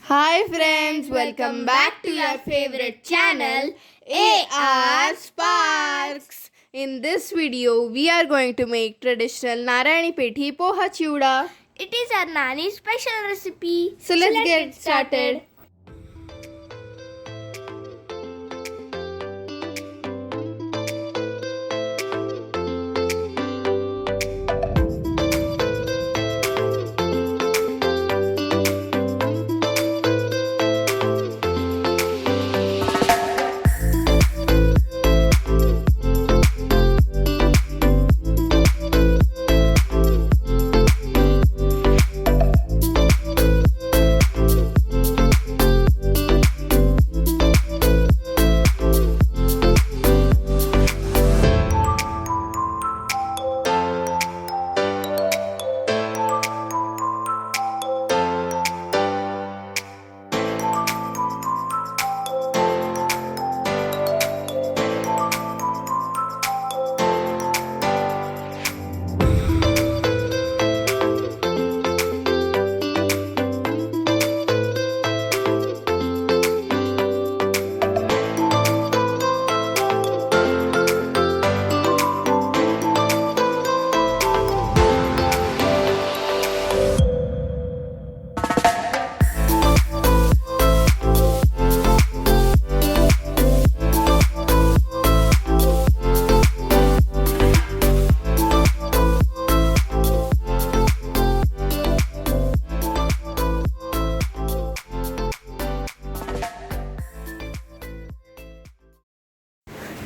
Hi friends, welcome back to your favorite channel AR Sparks. In this video, we are going to make traditional Narayanpethi Poha Chiwda. It is our nani special recipe. So let's get started.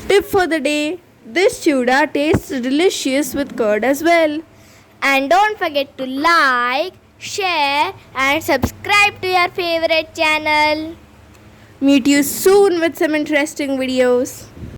Tip for the day: this chiwda tastes delicious with curd as well. And don't forget to like, share, and subscribe to your favorite channel. Meet you soon with some interesting videos.